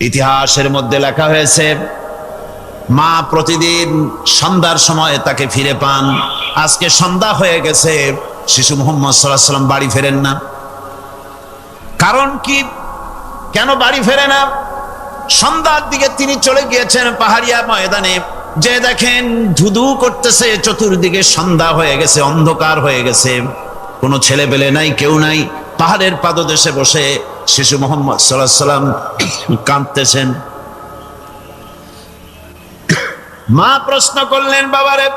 ইতিহাসের মধ্যে লেখা হয়েছে মা প্রতিদিন সন্ধ্যার সময় তাকে ফিরে পান। আজকে সন্ধ্যা হয়ে গেছে, শিশু মুহাম্মদ সাল্লাল্লাহু আলাইহি ওয়াসাল্লাম বাড়ি ফেরেন না। কারণ কি, কেন বাড়ি ফেরে না? সন্ধ্যার দিকে তিনি চলে গিয়েছেন পাহাড়িয়া ময়দানে, যে দেখেন ধুধু করতেছে, চতুর্দিকে সন্ধ্যা হয়ে গেছে, অন্ধকার হয়ে গেছে, কোনো ছেলে পেলে নাই, কেউ নাই। পাহাড়ের পাদদেশে বসে শিশু মুহাম্মদ সাল্লাল্লাহু আলাইহি ওয়াসাল্লাম কাঁদতেছেন। মা প্রশ্ন করলেন, বাবারে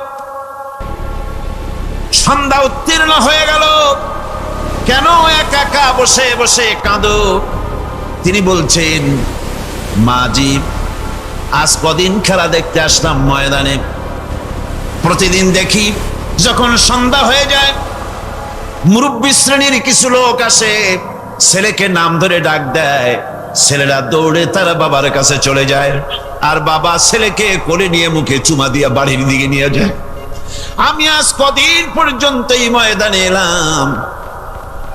সন্ধ্যা উত্তীর্ণ হয়ে গেল, কেন একা একা বসে বসে কাঁদো? তিনি বলছেন, মাজি আজ কদিন খেলা দেখতে আসলাম ময়দানে, প্রতিদিন দেখি যখন সন্ধ্যা হয়ে যায় মুরব্বী শ্রেণীর কিছু লোক আসে, ছেলেকে নাম ধরে ডাক দেয়, ছেলেরা দৌড়ে তারা বাবার কাছে চলে যায়, আর বাবা ছেলেকে কোলে নিয়ে মুখে চুমা দিয়ে বাড়ির দিকে নিয়ে যায়। আমি আজ কদিন পর্যন্ত এই ময়দানে এলাম,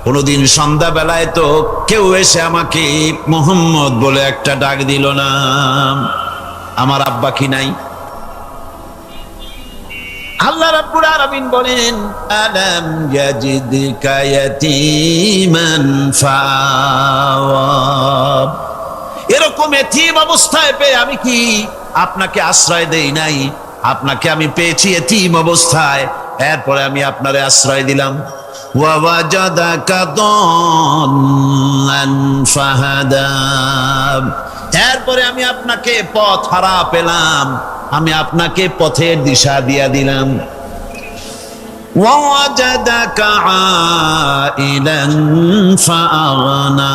কোনদিন সন্ধ্যা বেলায় তো কেউ এসে আমাকে মোহাম্মদ বলে একটা ডাক দিল না। আমার আব্বা কি নাই? আল্লাহ রাব্বুল আলামিন বলেন, আলাম ইয়াজিদকা ইয়াতীমান ফাআওয়া। এরকম এতিম অবস্থায় পেয়ে আমি কি আপনাকে আশ্রয় দেই নাই? আপনাকে আমি পেয়েছি এতিম অবস্থায়, এরপরে আমি আপনারে আশ্রয় দিলাম। ওয়া ওয়াজাদাকা দাল্লান ফাহাদা। এরপরে আমি আপনাকে পথ হারা পেলাম, আমি আপনাকে পথের দিশা দিয়া দিলাম। ওয়া ওয়াজাদাকা আইলান ফাআগনা।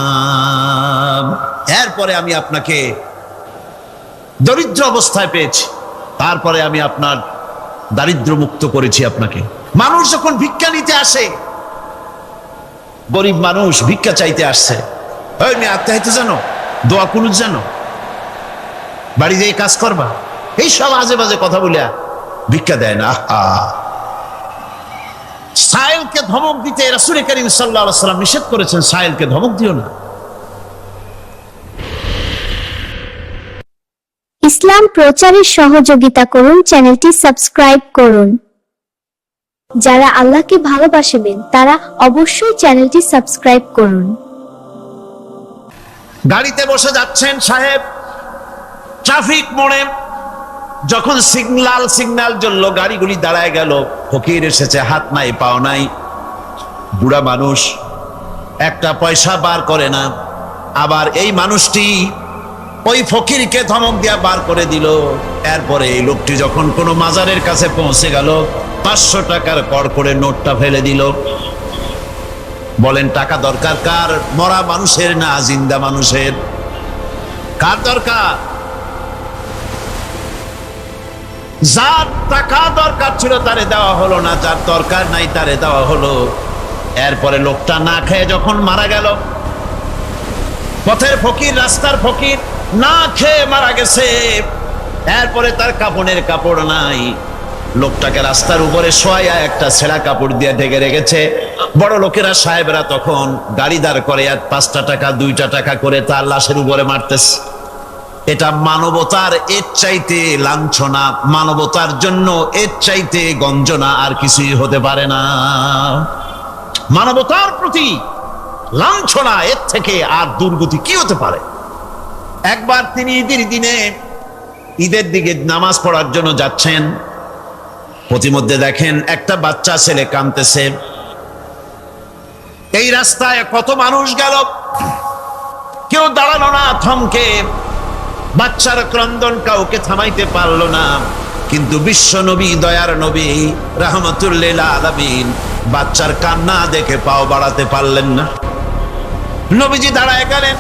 এরপরে আমি আপনাকে দরিদ্র অবস্থায় পেয়েছি, তারপরে আমি আপনার দারিদ্র মুক্ত করেছি আপনাকে। মানুষ যখন ভিক্ষা নিতে আসে, গরিব মানুষ ভিক্ষা চাইতে আসছে, ওই মেয়ে আত্মাহিত জানো, দোয়া কুনুত জানো, বাড়ি যেয়ে কাজ করবা, এই সব আজে বাজে কথা বলে ভিক্ষা দেয় না। সাইলকে ধমক দিতে রাসূল করিম সাল্লাল্লাহু আলাইহি ওয়াসাল্লাম নিষেধ করেছেন, সাইলকে ধমক দিও না। ইসলাম প্রচারে সহযোগিতা করুন, চ্যানেলটি সাবস্ক্রাইব করুন। যারা আল্লাহকে ভালোবাসবেন তারা অবশ্যই চ্যানেলটি সাবস্ক্রাইব করুন। গাড়িতে বসে যাচ্ছেন সাহেব, ট্রাফিক মোড়ে যখন সিগন্যাল জ্বলল, গাড়িগুলি দাঁড়ায় গেল, ফকির এসেছে, হাত নাই পাও নাই, বুড়া মানুষ, একটা পয়সা বার করে না। আবার এই মানুষটি ওই ফকিরকে ধমক দিয়া বার করে দিল। এরপরে এই লোকটি যখন কোনো মাজারের কাছে পৌঁছে গেল, 500 টাকার কড় করে নোটটা ফেলে দিল। বলেন টাকা দরকার কার? মরা মানুষের না জিন্দা মানুষের? কার দরকার? যার টাকা দরকার ছিল তারে দেওয়া হলো না, যার দরকার নাই তারে দেওয়া হলো। এরপরে লোকটা না খেয়ে যখন মারা গেল, পথের ফকির, রাস্তার ফকির, না খেয়ে মারা গেছে। এরপরে তার কাপড়ের কাপড় নাই, লোকটাকে রাস্তার উপরে শোয়াইয়া একটা ছেঁড়া কাপড় দিয়ে ঢেকে রেখেছে। বড় লোকেরা, সাহেবরা তখন গাড়ি দাঁড় করে আর 5টা টাকা 2টা টাকা করে তার লাশের উপরে মারতেছে। এটা মানবতার এর চাইতে লাঞ্ছনা, মানবতার জন্য এর চাইতে গঞ্জনা আর কিছুই হতে পারে না। মানবতার প্রতি লাঞ্ছনা এর থেকে আর দুর্গতি কি হতে পারে? একবার তিনি ঈদের দিকে নামাজ পড়ার জন্য যাচ্ছেন, প্রতিমধ্যে দেখেন একটা বাচ্চা ছেলে কাঁদতেছে। এই রাস্তায় কত মানুষ গেল, কেউ দাঁড়ালো না থমকে, বাচ্চার ক্রন্দন কাউকে থামাইতে পারলো না। কিন্তু বিশ্ব নবী, দয়ার নবী রাহমাতুল লিল আলামিন বাচ্চার কান্না দেখে পাও বাড়াতে পারলেন না। নবীজি দাঁড়ায় গেলেন,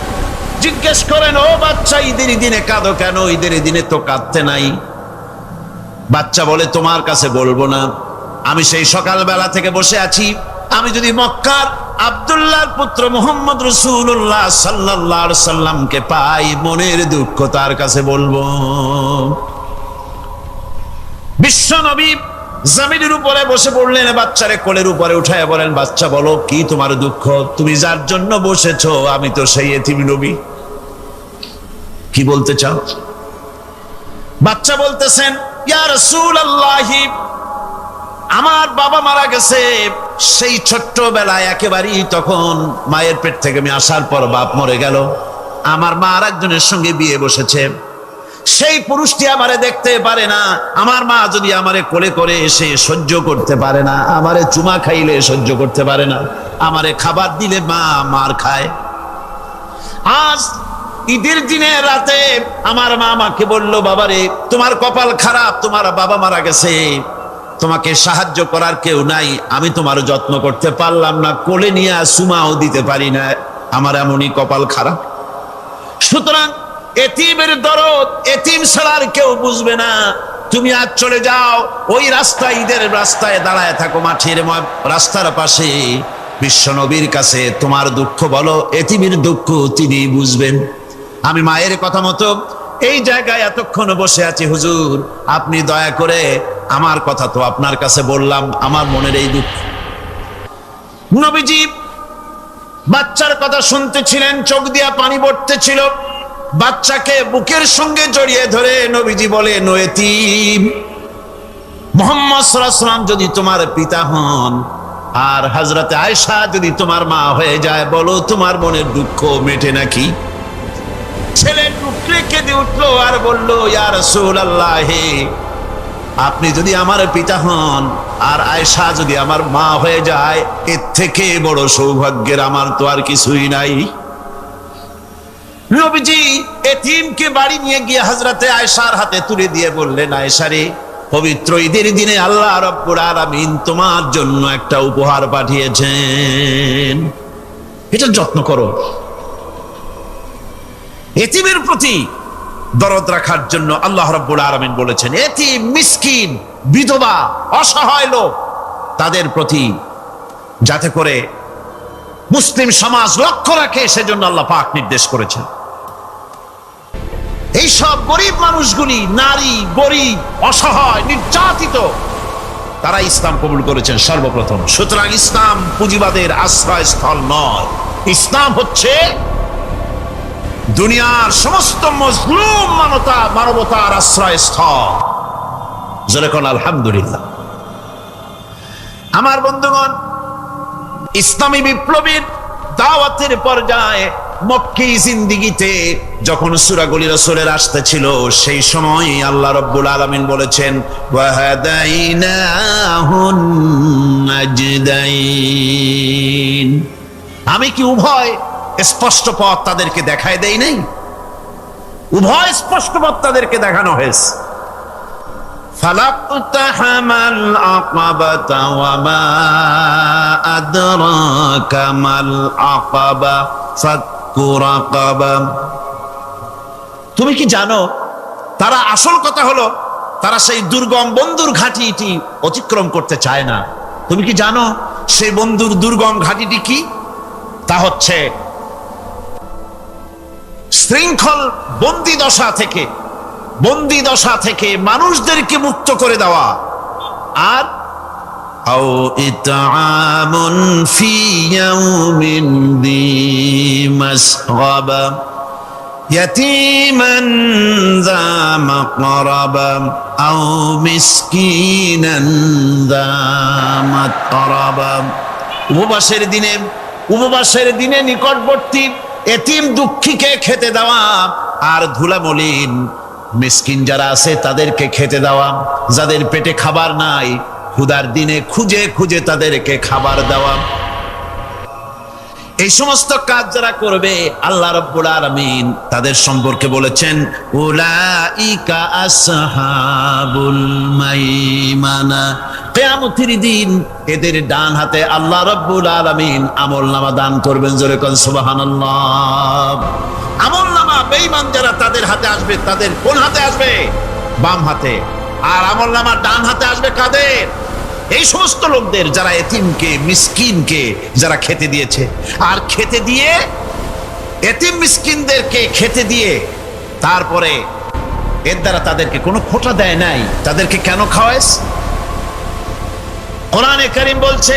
জিজ্ঞেস করেন, ও বাচ্চা, ঈদের দিনে কাঁদো কেন? ঈদের দিনে তো কাঁদতে নাই। বাচ্চা বলে, তোমার কাছে বলবো না, আমি সেই সকালবেলা থেকে বসে আছি, আমি যদি মক্কার আব্দুল্লাহর পুত্র মুহাম্মদ রাসূলুল্লাহ সাল্লাল্লাহু আলাইহি সাল্লামকে পাই, মনের দুঃখ তার কাছে বলবো। বিশ্ব নবী জমিনের উপরে বসে পড়লেন, বাচ্চারে কোলের উপরে উঠায় বলেন, বাচ্চা বলো কি তোমার দুঃখ? তুমি যার জন্য বসেছো আমি তো সেই এতিম নবী। কি বলতে চাও? বাচ্চা বলতেছেন, ইয়া রাসূলুল্লাহ, আমার বাবা মারা গেছে। সেই ছোট্টবেলায় একেবারেই তখন মায়ের পেট থেকে আমি আসার পর বাপ মরে গেল। আমার মা আর একজনের সঙ্গে বিয়ে বসেছে। সেই পুরুষটি আমারে দেখতে পারে না। আমার মা যদি আমারে কোলে করে এসে সহ্য করতে পারে না, আমারে চুমা খাইলে সহ্য করতে পারে না, আমারে খাবার দিলে মা মার খায়। আজ ঈদের দিনে রাতে আমার মা আমাকে বলল, বাবারে তোমার কপাল খারাপ, তোমার বাবা মারা গেছে, তোমাকে সাহায্য করার কেউ নাই, আমি তোমার যত্ন করতে পারলাম না, কোলে নিয়ে সুমাও দিতে পারি না, আমার এমনই কপাল খারাপ। সুতরাং এতিমের দরদ এতিম ছাড়া আর কেউ বুঝবে না। তুমি আজ চলে যাও, ওই রাস্তায়, ঈদের রাস্তায় দাঁড়ায় থাকো, মাঠের রাস্তার পাশে, বিশ্ব নবীর কাছে তোমার দুঃখ বলো, এতিমের দুঃখ তিনি বুঝবেন। আমি মায়ের কথা মতো এই জায়গায় এতক্ষণ বসে আছি, হুজুর আপনি দয়া করে, আমার কথা তো আপনার কাছে বললাম, আমার মনের এই দুঃখ। নবীজি বাচ্চার কথা শুনতেছিলেন, চোখ দিয়া পানি পড়তেছিল। বাচ্চাকে বুকের সঙ্গে জড়িয়ে ধরে নবীজি বলেন, ও এতিম, মুহাম্মদ সাল্লাল্লাহু আলাইহি ওয়াসাল্লাম যদি তোমার পিতা হন আর হযরতে আয়েশা যদি তোমার মা হয়ে যায়, বলো তোমার মনের দুঃখ মেটে নাকি? ছেলে টুকরে কেঁদে উঠলো আর বলল, ইয়া রাসূলুল্লাহ, আপনি যদি আমার পিতা হন আর আয়েশা যদি আমার মা হয়ে যায়, এর থেকে বড় সৌভাগ্যের আমার তো আর কিছুই নাই। নবীজি এতিমকে বাড়ি নিয়ে গিয়ে হযরতে আয়েশার হাতে তুলে দিয়ে বললেন, আয়েশা রে, পবিত্র ঈদের দিনে আল্লাহ রাব্বুল আলামিন তোমার জন্য একটা উপহার পাঠিয়েছেন, এটা যত্ন করো। এতিমের প্রতি দরদ রাখার জন্য আল্লাহ রাব্বুল আলামিন বলেছেন, এতিম, মিসকিন, বিধবা, অসহায় লোক, তাদের প্রতি যাতে করে মুসলিম সমাজ লক্ষ্য রাখে, সেজন্য আল্লাহ পাক নির্দেশ করেছেন। এইসব গরিব মানুষগুলি, নারী, গরিব, অসহায়, নির্যাতিত, তারা ইসলাম কবুল করেছেন সর্বপ্রথম। সুতরাং ইসলাম পুঁজিবাদের আশ্রয়স্থল নয়, ইসলাম হচ্ছে দুনিয়ার সমস্ত মজলুম মানবতার আশ্রয়স্থল। যেরকম আলহামদুলিল্লাহ। আমার বন্ধুগণ, ইসলামী বিপ্লবীর দাওয়াতের পর্যায়ে মক্কি জিন্দেগিতে যখন সূরাগুলি রাসূলের আসতেছিল, সেই সময় আল্লাহ রাব্বুল আলামিন বলেছেন, ওয়াহাদাইনাহুন নাজদাইন, আমি কি উভয় স্পষ্ট পথ তাদেরকে দেখায় দেই নাই? উভয় স্পষ্ট পথ তাদেরকে দেখানো হয়েছে। ফালাকতাহামাল আকাবাতা ওয়া মা আদরাকা মাল আকাবা ফাক্কু রাকাবা। তুমি কি জানো, তারা, আসল কথা হলো তারা সেই দুর্গম বন্ধুর ঘাঁটিটি অতিক্রম করতে চায় না। তুমি কি জানো সেই বন্ধুর দুর্গম ঘাঁটিটি কি? তা হচ্ছে শৃঙ্খল বন্দি দশা থেকে মানুষদেরকে মুক্ত করে দেওয়া, আর আও ইতআমুন ফি ইয়াউমিন যী মাসগাবা ইয়াতীমান যা মাকরাবা আও মিসকিনান যা মাতরাবা। উপবাসের দিনে নিকটবর্তী এতিম দুঃখীকে খেতে দেওয়া, আর ধুলামলিন মিসকিন যারা আছে তাদেরকে খেতে দেওয়া, যাদের পেটে খাবার নাই ক্ষুধার দিনে খুঁজে খুঁজে তাদেরকে খাবার দেওয়া। এই সমস্ত কাজ যারা করবে, আল্লাহ রাব্বুল আলামিন তাদের সম্পর্কে বলেছেন, উলাইকা আসহাবুল মাইমানা, কিয়ামতের দিন এদের ডান হাতে আল্লাহ রাব্বুল আলামিন আমলনামা দান করবেন। জোরে কোন সুবহানাল্লাহ। আমলনামা বেঈমান যারা তাদের হাতে আসবে, তাদের কোন হাতে আসবে? বাম হাতে। আর আমলনামা ডান হাতে আসবে কাদের? এই সমস্ত লোকদের যারা এতিমকে, মিসকিনকে যারা খেতে দিয়েছে। আর খেতে দিয়ে, এতিম মিসকিনদেরকে খেতে দিয়ে তারপরে এর দ্বারা তাদেরকে কোনো খোঁটা দেয় নাই। তাদেরকে কেন খাওয়াস? কোরআনে কারীম বলছে,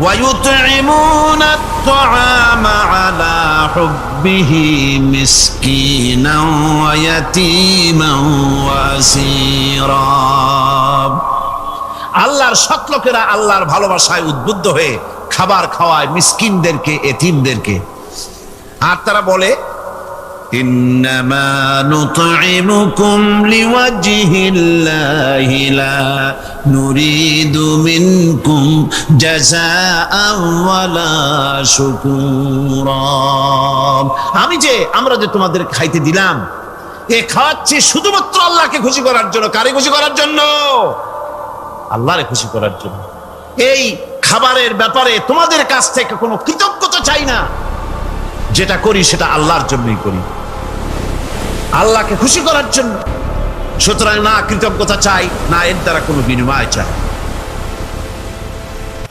ويطعمون الطعام على حبه مسكينا ويتيما واسيرا। আল্লাহর সৎ লোকেরা আল্লাহর ভালোবাসায় উদ্বুদ্ধ হয়ে খাবার খাওয়ায় মিসকিনদেরকে, এতিমদেরকে। আর তারা বলে ইন্নামা নুতঈমুকুম লিওয়াজহিল্লাহি লা নুরিদু মিনকুম জাযাআন ওয়ালা শুকুরা। আমরা যে তোমাদের খাইতে দিলাম, এ খাওয়াচ্ছি শুধুমাত্র আল্লাহকে খুশি করার জন্য। কারে খুশি করার জন্য? আল্লাহরে খুশি করার জন্য। এই খাবারের ব্যাপারে তোমাদের কাছ থেকে কোনো কৃতজ্ঞতা চাই না। যেটা করি সেটা আল্লাহর জন্যই করি, আল্লাহকে খুশি করার জন্য। সুতরাং না কৃতজ্ঞতা চাই, না এর দ্বারা কোনো বিনিময় চাই।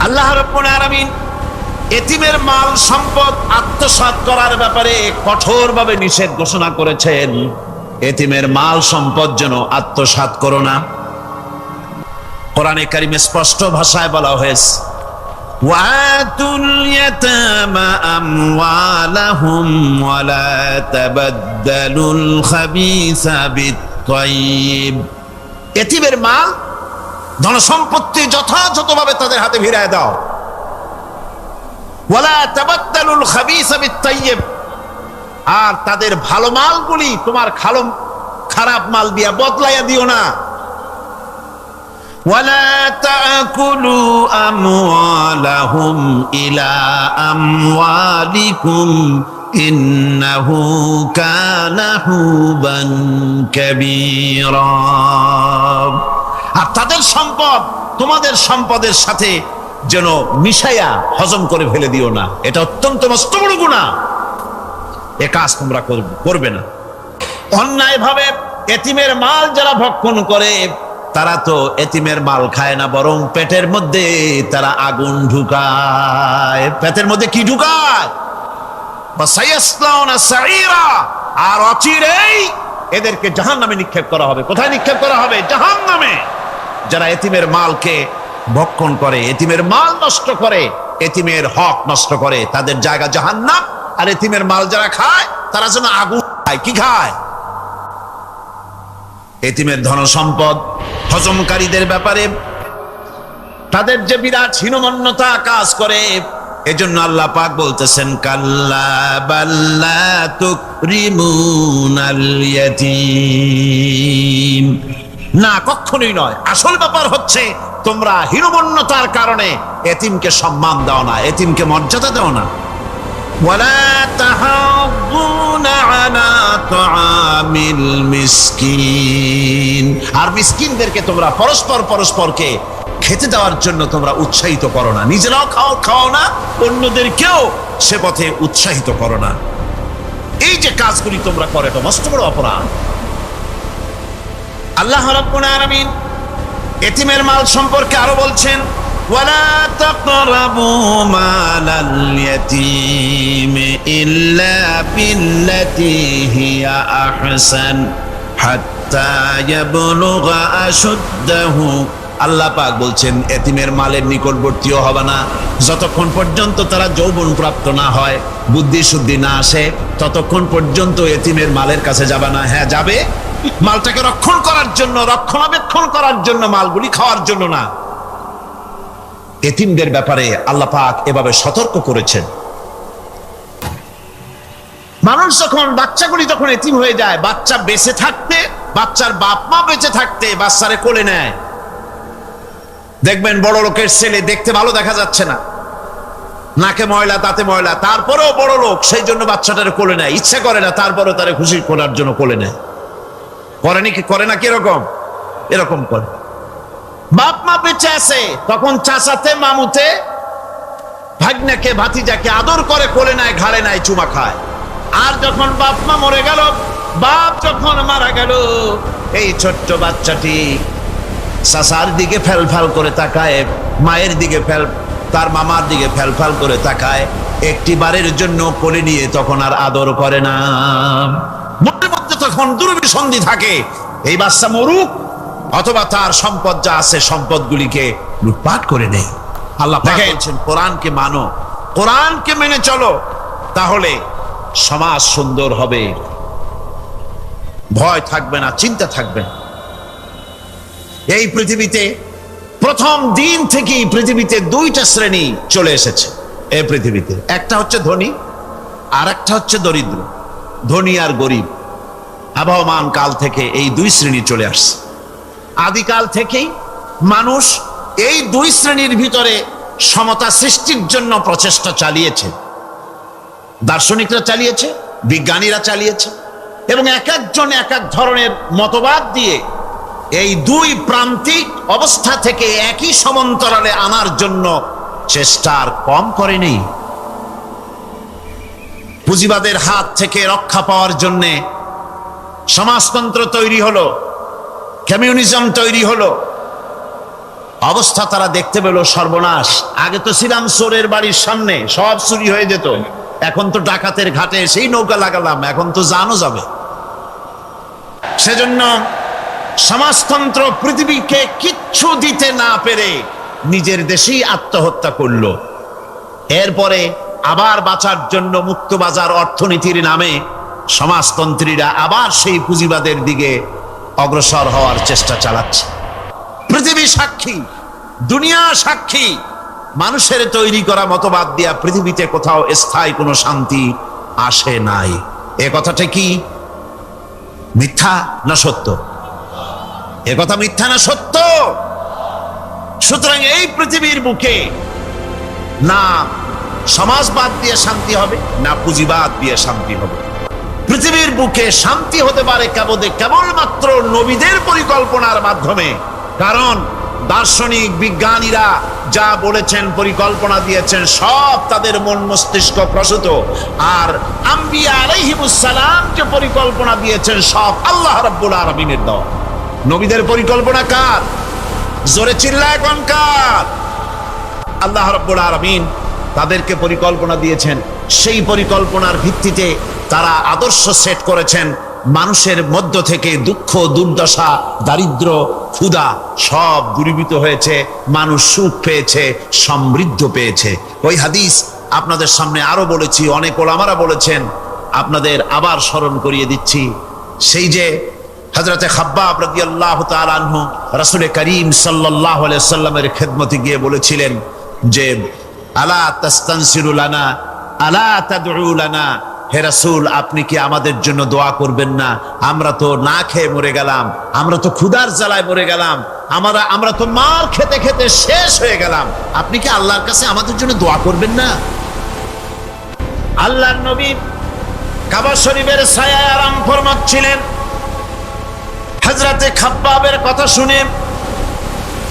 আল্লাহ রাব্বুল আলামিন এতিমের মাল সম্পদ আত্মসাৎ করার ব্যাপারে কঠোরভাবে নিষেধ ঘোষণা করেছেন। এতিমের মাল সম্পদ যেন আত্মসাৎ করো না। কোরআনে কারিমে স্পষ্ট ভাষায় বলা হয়েছে, ওয়াতুল ইয়াতামা আমওয়ালাহুম ওয়ালা তাবাদদালুল খাবিসা বিত-তাইয়্যিব। এতিমের মাল, ধন সম্পত্তি যথাযথভাবে তাদের হাতে ফিরিয়ে দাও। ওয়ালা তাবাদদালুল খাবিসা বিত-তাইয়্যিব, আর তাদের ভালো মালগুলি তোমার খারাপ মাল দিয়া বদলাইয়া দিও না। ولا تأكلوا أموالهم إلى أموالكم إنه كان حوبا كبيرا। আর তাদের সম্পদ তোমাদের সম্পদের সাথে যেন মিশাইয়া হজম করে ফেলে দিও না। এটা অত্যন্ত মস্ত বড় গুনাহ। এ কাজ তোমরা করবে না। অন্যায়ভাবে এতিমের মাল যারা ভক্ষণ করে, তারা তো এতিমের মাল খায় না, বরং পেটের মধ্যে তারা আগুন ঢুকায়। পেটের মধ্যে কি ঢুকায়? সায়াসলাউনা সাঈরা। আর অচিরেই এদেরকে জাহান্নামে নিক্ষেপ করা হবে। কোথায় নিক্ষেপ করা হবে? জাহান্নামে। যারা এতিমের মালকে ভক্ষণ করে, এতিমের মাল নষ্ট করে, এতিমের হক নষ্ট করে, তাদের জায়গা জাহান্নাম। আর এতিমের মাল যারা খায়, তারা যেন আগুন খায়। কি খায়? এতিমের ধন সম্পদ হজমকারীদের ব্যাপারে তাদের যে বিরাট হীনমন্যতা কাজ করে, এজন্য আল্লাহ পাক বলতেছেন, কাল্লা বাল্লা তুকরিমুনাল ইয়াতীম। না, কখনোই নয়। আসল ব্যাপার হচ্ছে তোমরা হীনমন্যতার কারণে এতিমকে সম্মান দাও না, এতিমকে মর্যাদা দাও না। ولا تحاضون على طعام المسكين। আর মিসকিনদেরকে তোমরা পরস্পরকে খেতে দেওয়ার জন্য তোমরা উৎসাহিত করো না। নিজেরাও খাও না, অন্যদেরকেও সে পথে উৎসাহিত করো না। এই যে কাজগুলি তোমরা করো, এটা মস্ত বড় অপরাধ। আল্লাহ রাব্বুল আলামিন এতিমের মাল সম্পর্কে আরো বলছেন, ولا تقربوا مال اليتيم إلا بالتي هي أحسن حتى يبلغ أشده। আল্লাহ পাক বলছেন, এতিমের মালের নিকটবর্তীও হবে না যতক্ষণ পর্যন্ত তারা যৌবন প্রাপ্ত না হয়, বুদ্ধি শুদ্ধি না আসে, ততক্ষণ পর্যন্ত এতিমের মালের কাছে যাবে না। হ্যাঁ যাবে, মালটাকে রক্ষণ করার জন্য, রক্ষণাবেক্ষণ করার জন্য, মালগুলি খাওয়ার জন্য না। এতিমদের ব্যাপারে আল্লাহ পাক এভাবে সতর্ক করেছেন। মানুষ যখন, বাচ্চাগুলি যখন এতিম হয়ে যায়, বাচ্চা বেঁচে থাকতে, বাচ্চার বাপ মা বেঁচে থাকতে বাচ্চারে কোলে নেয়। দেখবেন বড় লোকের ছেলে দেখতে ভালো দেখা যাচ্ছে না, নাকে ময়লা, তাতে ময়লা, তারপরেও বড় লোক, সেই জন্য বাচ্চাটারে কোলে নেয়। ইচ্ছা করে না, তারপরেও তারে খুশি করার জন্য কোলে নেয়। করে না কিরকম? এরকম করে। বাপ মা বেঁচে আছে, তখন চাচাতে মামুতে ভাগ্নাকে ভাতিজাকে আদর করে কোলে নেয়, ঘাড়ে নেয়, চুমা খায়। আর যখন বাপ মা মরে গেল, বাপ যখন মারা গেল, এই ছোট্ট বাচ্চাটি চাচার দিকে ফেলফাল করে তাকায়, মায়ের দিকে তার মামার দিকে ফেলফাল করে তাকায়, একটি বারের জন্য কোলে নিয়ে তখন আর আদর করে না। মনের মধ্যে তখন দুর্বিসন্ধি থাকে, এই বাচ্চা মরুক, অথবা তার সম্পদ যা আছে সম্পদগুলিকে লুটপাট করে নেয়। আল্লাহ পাক বলছেন কোরআনকে মানো, কোরআনকে মেনে চলো, তাহলে সমাজ সুন্দর হবে, ভয় থাকবে না, চিন্তা থাকবে না। এই পৃথিবীতে প্রথম দিন থেকেই পৃথিবীতে দুইটা শ্রেণী চলে এসেছে এই পৃথিবীতে, একটা হচ্ছে ধনী আর একটা হচ্ছে দরিদ্র। ধনী আর গরিব আবহমান কাল থেকে এই দুই শ্রেণী চলে আসছে। আদিকাল থেকেই মানুষ এই দুই শ্রেণীর ভিতরে সমতা সৃষ্টির জন্য প্রচেষ্টা চালিয়েছে। দার্শনিকরা চালিয়েছে, বিজ্ঞানীরা চালিয়েছে, এবং এক একজন এক এক ধরনের মতবাদ দিয়ে এই দুই প্রান্তিক অবস্থা থেকে একই সমান্তরালে আনার জন্য চেষ্টা আর কম করেনি। পুঁজিবাদের হাত থেকে রক্ষা পাওয়ার জন্য সমাজতন্ত্র তৈরি হলো, কমিউনিজম তৈরি হলো। অবস্থা তারা দেখতে পেল সর্বনাশ। আগে তো ছিলাম চোরের বাড়ির সামনে, সব চুরি হয়ে যেত, এখন তো ডাকাতের ঘাটে সেই নৌকা লাগালাম, এখন তো জানো যাবে। সেজন্য সমাজতন্ত্র পৃথিবীকে কিচ্ছু দিতে না পেরে নিজের দেশেই আত্মহত্যা করলো। এরপরে আবার বাঁচার জন্য মুক্তবাজার অর্থনীতির নামে সমাজতন্ত্রীরা আবার সেই পুঁজিবাদের দিকে অগ্রসর হওয়ার চেষ্টা চালাচ্ছে। পৃথিবী সাক্ষী, দুনিয়া সাক্ষী, মানুষের তৈরি করা মতবাদ দিয়া পৃথিবীতে কোথাও স্থায়ী কোনো শান্তি আসে নাই। এ কথাটা কি মিথ্যা না সত্য? এ কথা মিথ্যা না সত্য? সুতরাং এই পৃথিবীর বুকে না সমাজবাদ দিয়ে শান্তি হবে, না পুঁজিবাদ দিয়ে শান্তি হবে। পৃথিবীর বুকে শান্তি হতে পারে কেবলমাত্র নবীদের পরিকল্পনার মাধ্যমে। কারণ দার্শনিক বিজ্ঞানীরা যা বলেছেন, পরিকল্পনা দিয়েছেন, সব তাদের মন মস্তিষ্ক প্রসূত। আর আম্বিয়া আলাইহিমুস সালাম যে পরিকল্পনা দিয়েছেন, সব আল্লাহ রাব্বুল আলামিনের দেওয়া। নবীদের পরিকল্পনা কার? জোরে চিল্লায় কোন কার? আল্লাহ রাব্বুল আলামিন তাদেরকে পরিকল্পনা দিয়েছেন। সেই পরিকল্পনার ভিত্তিতে তারা আদর্শ সেট করেছেন। মানুষের মধ্য থেকে দুঃখ, দুর্দশা, দারিদ্র, ক্ষুধা সব দূরীভূত হয়েছে, মানুষ সুখ পেয়েছে, সমৃদ্ধ পেয়েছে। ওই হাদিস আপনাদের সামনে আরো বলেছি, অনেক ওলামারা বলেছেন, আপনাদের আবার স্মরণ করিয়ে দিচ্ছি। সেই যে হযরতে খাব্বাব রাদিয়াল্লাহু তাআলা আনহু রাসূল করিম সাল্লাল্লাহু আলাইহি সাল্লামের খেদমতে গিয়ে বলেছিলেন যে আলা তাস্তানসিরু লানা আলা তাদউ লানা, হে রাসূল আপনি কি আমাদের জন্য দোয়া করবেন না? আমরা তো না খেয়ে মরে গেলাম, আমরা তো ক্ষুধার জ্বালায় মরে গেলাম, আমরা তো মার খেতে খেতে শেষ হয়ে গেলাম, আপনি কি আল্লাহর কাছে আমাদের জন্য দোয়া করবেন না? আল্লাহর নবী কাবা শরীফের ছায়ায় আরাম ফরমাচ্ছিলেন। হযরতে খাব্বাবের কথা শুনে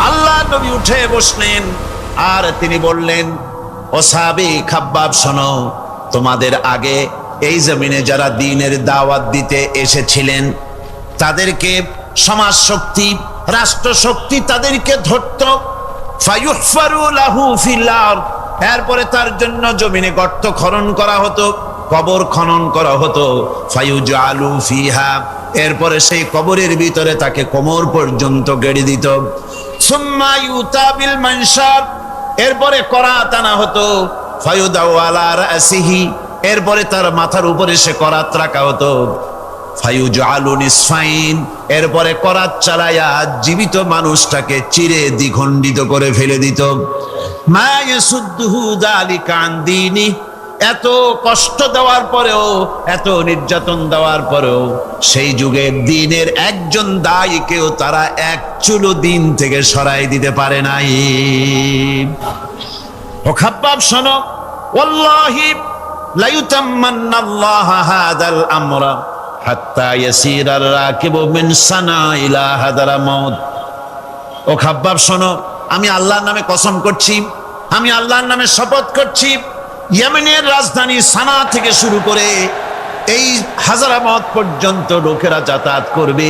আল্লাহর নবী উঠে বসলেন আর তিনি বললেন, ও সাহাবী খাব্বাব শোনো, তোমাদের আগে এই জমিনে যারা দ্বীনের দাওয়াত দিতে এসেছিলেন তাদেরকে সমাজ শক্তি, রাষ্ট্র শক্তি তাদেরকে ধরত। ফায়ুহফারু লাহু ফিল আরদ, এরপরে তার জন্য জমিনে গর্ত খনন করা হতো, কবর খনন করা হতো। ফায়ুজালু ফিহা, এরপরে সেই কবরের ভিতরে তাকে কোমর পর্যন্ত গেড়ে দিত। সুম্মা ইউতা বিল মানশার, এরপরে করাত আনা হতো। ফায়ুদাউ আলা রাসিহি, এরপরে তার মাথার উপরে সে করাত রাখা হতো। ফায়ুজালু নিসফাইন, এরপরে করাত চালায়া জীবিত মানুষটাকে চিরে দ্বিখণ্ডিত করে ফেলে দিত। মা ইয়াসুদ্দুহু যালিকা আন দীনি, এত কষ্ট দেওয়ার পরেও, এত নির্যাতন দেওয়ার পরেও সেই যুগে দ্বীনের একজন দায়ীকেও তারা এক চুলো দ্বীন থেকে সরাই দিতে পারে নাই। ও খাব্বাব শোনো, ওয়াল্লাহি লা ইউতাম্মান্নাল্লাহু হাযাল আমরা হাত্তা ইয়াসিরার রাকিবু মিন সানা ইলা হাদারামাউত। ও খাব্বাব শোনো, আমি আল্লাহর নামে কসম করছি, আমি আল্লাহর নামে শপথ করছি, ইয়েমেনের রাজধানী সানা থেকে শুরু করে এই হাজারামাউত পর্যন্ত লোকেরা যাতায়াত করবে,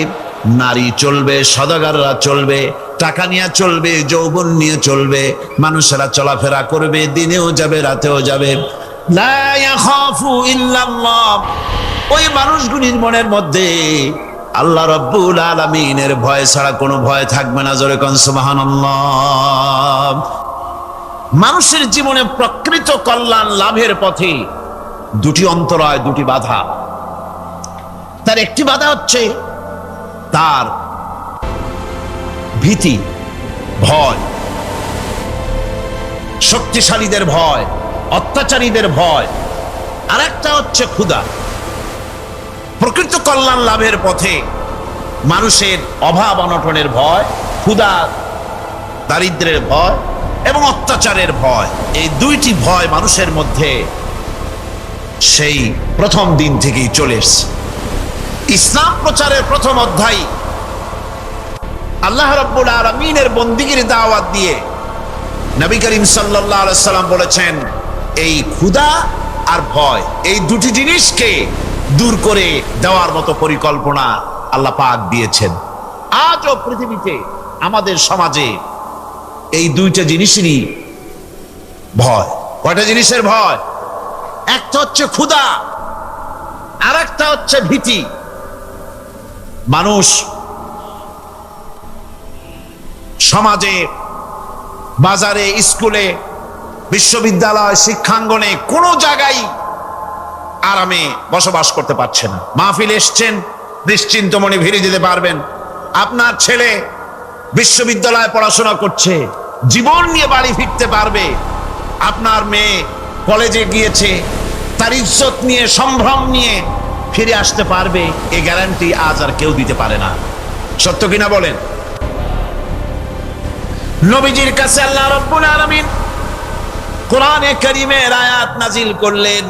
নারী চলবে, সদাগররা চলবে, টাকা নিয়ে চলবে, যৌবন নিয়ে চলবে, মানুষেরা চলাফেরা করবে, দিনেও যাবে রাতেও যাবে। লা ইয়াখাফু ইল্লাল্লাহ, ওই মানুষগুলির মনের মধ্যে আল্লাহ রাব্বুল আলামিনের ভয় ছাড়া কোনো ভয় থাকবে না। জোরে কোন সুবহানাল্লাহ। মানুষের জীবনে প্রকৃত কল্যাণ লাভের পথে দুটি অন্তরায়, দুটি বাধা। তার একটি বাধা হচ্ছে তার ভীতি, ভয়, শক্তিশালীদের ভয়, অত্যাচারীদের ভয়। আর একটা হচ্ছে ক্ষুধা। প্রকৃত কল্যাণ লাভের পথে মানুষের অভাব অনটনের ভয়, ক্ষুধা দারিদ্র্যের ভয় এবং অত্যাচারের ভয়, এই দুইটি ভয় মানুষের মধ্যে সেই প্রথম দিন থেকেই চলে এসেছে। ইসলাম প্রচারের প্রথম অধ্যায় আল্লাহ রাব্বুল আলামিনের বন্দিগির দাওয়াত দিয়ে নবী করিম সাল্লাল্লাহু আলাইহি সাল্লাম বলেছেন, এই ক্ষুধা আর ভয়, এই দুটি জিনিসকে দূর করে দেওয়ার মতো পরিকল্পনা আল্লাহ পাক দিয়েছেন। আজও পৃথিবীতে আমাদের সমাজে এই দুইটা জিনিসেরই ভয়। কয়টা জিনিসের ভয়? একটা হচ্ছে ক্ষুধা, আর একটা হচ্ছে ভীতি। মানুষ সমাজে, বাজারে, স্কুলে, বিশ্ববিদ্যালয়, শিক্ষাঙ্গনে কোনো জায়গায় আরামে বসবাস করতে পারছে না। মাহফিল এসছেন, নিশ্চিন্ত মনে ভিড়ে যেতে পারবেন। আপনার ছেলে বিশ্ববিদ্যালয়ে পড়াশোনা করছে, জীবন নিয়ে বাড়ি ফিরতে পারবে। আপনার মেয়ে কলেজে গিয়েছে, তার ইজ্জত নিয়ে, সম্ভ্রম নিয়ে ফিরে আসতে পারবে, এই গ্যারান্টি আজ আর কেউ দিতে পারে না। সত্য কিনা বলেন? নবীজির কাছে আল্লাহ রাব্বুল আলামিন কোরআনে কারীমের আয়াত নাজিল করলেন,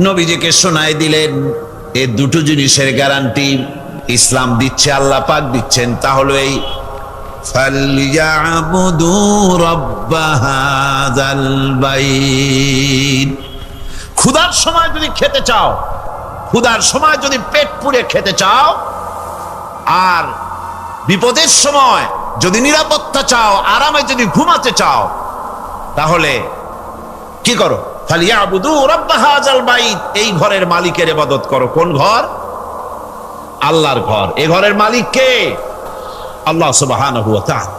নবীজিকে শোনায় দিলেন। এই দুটো জিনিসের গ্যারান্টি ইসলাম দিচ্ছে, আল্লাহ পাক দিচ্ছেন। তাহলে এই ফালইয়াবুদু রাব্ব হাযাল বাইত, ক্ষুধার সময় যদি খেতে চাও, ক্ষুধার সময় যদি পেট পুড়ে খেতে চাও, আর বিপদের সময় যদি নিরাপত্তা চাও, আরামে যদি ঘুমাতে চাও, তাহলে কি করো? ফালইয়াবুদু রাব্ব হাযাল বাইত, এই ঘরের মালিকের ইবাদত করো। কোন ঘর? আল্লাহর ঘর। এই ঘরের মালিক কে? আল্লাহ সুবহানাহু ওয়া তাআলা।